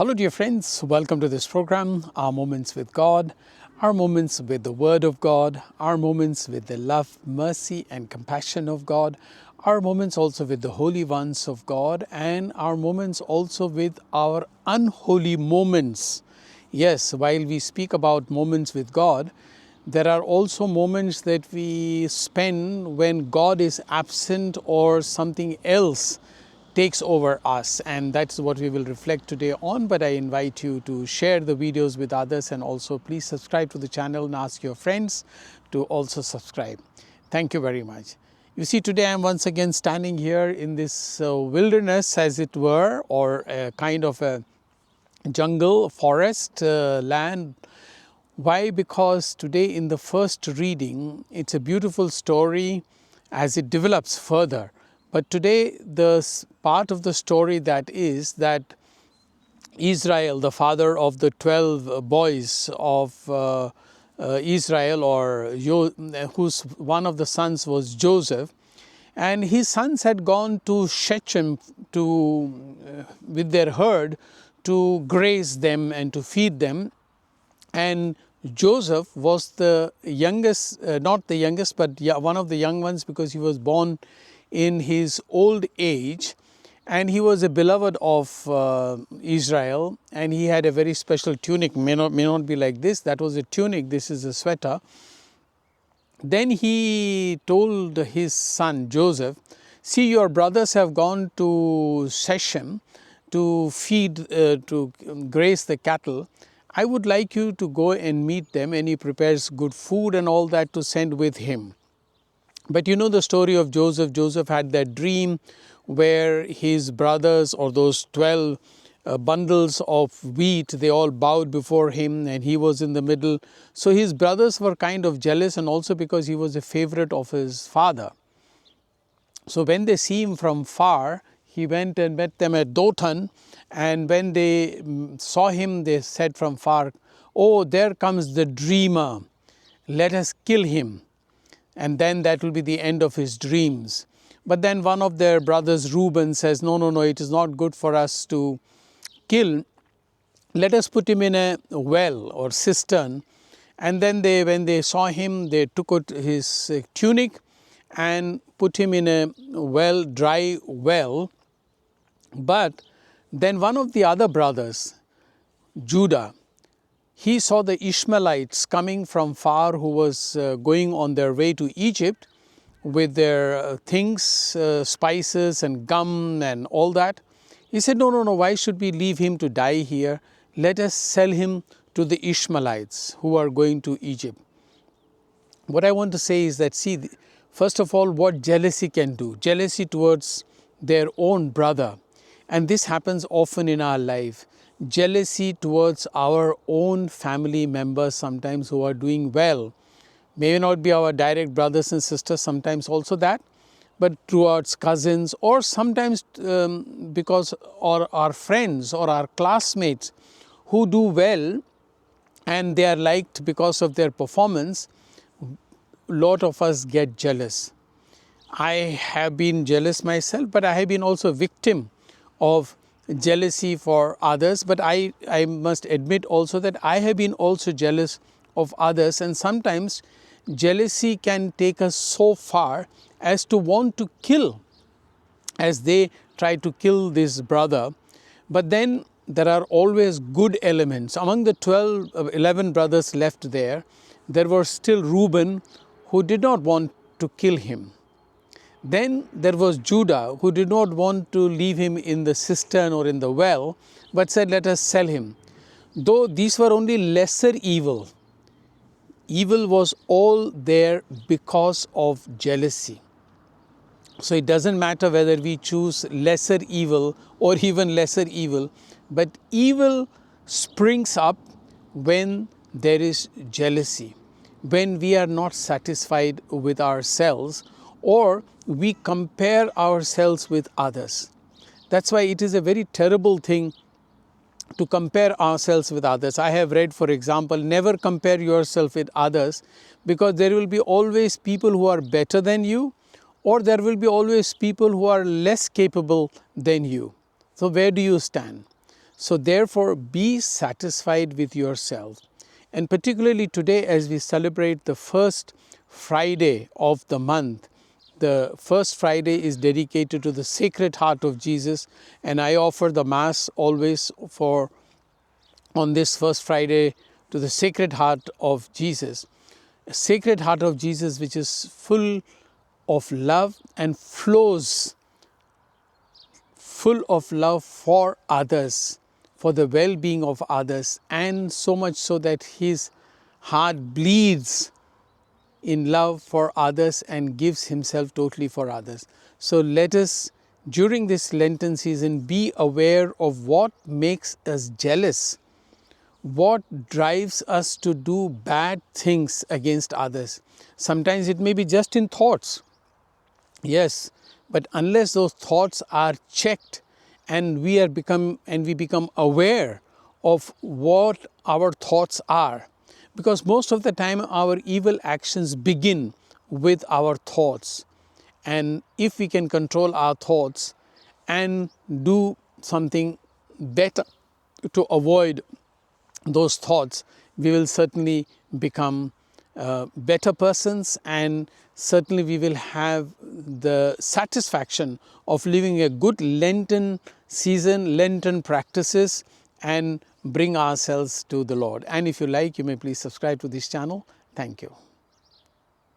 Hello dear friends, welcome to this program, Our Moments with God, our moments with the Word of God, our moments with the love, mercy and compassion of God, our moments also with the holy ones of God, and our moments also with our unholy moments. Yes, while we speak about moments with God, there are also moments that we spend when God is absent or something else takes over us, and that's what we will reflect today on. But I invite you to share the videos with others, and also please subscribe to the channel and ask your friends to also subscribe. Thank you very much. You see, today I am once again standing here in this wilderness, as it were, or a kind of a jungle, forest, land. Why? Because today in the first reading, it's a beautiful story as it develops further. But today the part of the story that is that Israel, the father of the 12 boys of Israel, or whose one of the sons was Joseph, and his sons had gone to Shechem with their herd to graze them and to feed them. And Joseph was the youngest, not the youngest, but one of the young ones, because he was born in his old age, and he was a beloved of Israel, and he had a very special tunic. May not be like this. That was a tunic. This is a sweater. Then he told his son Joseph, "See, your brothers have gone to Shechem to feed, to graze the cattle. I would like you to go and meet them," and he prepares good food and all that to send with him. But you know the story of Joseph. Joseph had that dream where his brothers, or those 12 bundles of wheat, they all bowed before him and he was in the middle. So his brothers were kind of jealous, and also because he was a favorite of his father. So when they see him from far, he went and met them at Dothan, and when they saw him, they said from far, "Oh, there comes the dreamer. Let us kill him, and then that will be the end of his dreams." But then one of their brothers, Reuben, says, No, it is not good for us to kill. Let us put him in a well or cistern. And then when they saw him, they took out his tunic and put him in a well, dry well. But then one of the other brothers, Judah, he saw the Ishmaelites coming from far, who was going on their way to Egypt with their things, spices and gum and all that. He said, no, why should we leave him to die here? Let us sell him to the Ishmaelites who are going to Egypt. What I want to say is that, see, first of all, what jealousy can do. Jealousy towards their own brother. And this happens often in our life. Jealousy towards our own family members sometimes who are doing well. May not be our direct brothers and sisters, sometimes also that, but towards cousins, or sometimes because our friends or our classmates who do well and they are liked because of their performance. Lot of us get jealous. I have been jealous myself, but I have been also a victim of jealousy for others. But I must admit also that I have been also jealous of others, and sometimes jealousy can take us so far as to want to kill, as they try to kill this brother. But then there are always good elements. Among the 11 brothers left there was still Reuben, who did not want to kill him. Then there was Judah, who did not want to leave him in the cistern or in the well, but said, let us sell him. Though these were only lesser evil, evil was all there because of jealousy. So it doesn't matter whether we choose lesser evil or even lesser evil, but evil springs up when there is jealousy, when we are not satisfied with ourselves, or we compare ourselves with others. That's why it is a very terrible thing to compare ourselves with others. I have read, for example, never compare yourself with others, because there will be always people who are better than you, or there will be always people who are less capable than you. So where do you stand? So therefore, be satisfied with yourself. And particularly today, as we celebrate the first Friday of the month, the first Friday is dedicated to the Sacred Heart of Jesus, and I offer the Mass always on this first Friday to the Sacred Heart of Jesus. A Sacred Heart of Jesus which is full of love and flows full of love for others, for the well-being of others, and so much so that his heart bleeds in love for others and gives himself totally for others. So let us, during this Lenten season, be aware of what makes us jealous, what drives us to do bad things against others. Sometimes it may be just in thoughts. Yes, but unless those thoughts are checked and we become aware of what our thoughts are, because most of the time our evil actions begin with our thoughts, and if we can control our thoughts and do something better to avoid those thoughts, we will certainly become better persons, and certainly we will have the satisfaction of living a good Lenten season, Lenten practices, and bring ourselves to the Lord. And if you like, you may please subscribe to this channel. Thank you.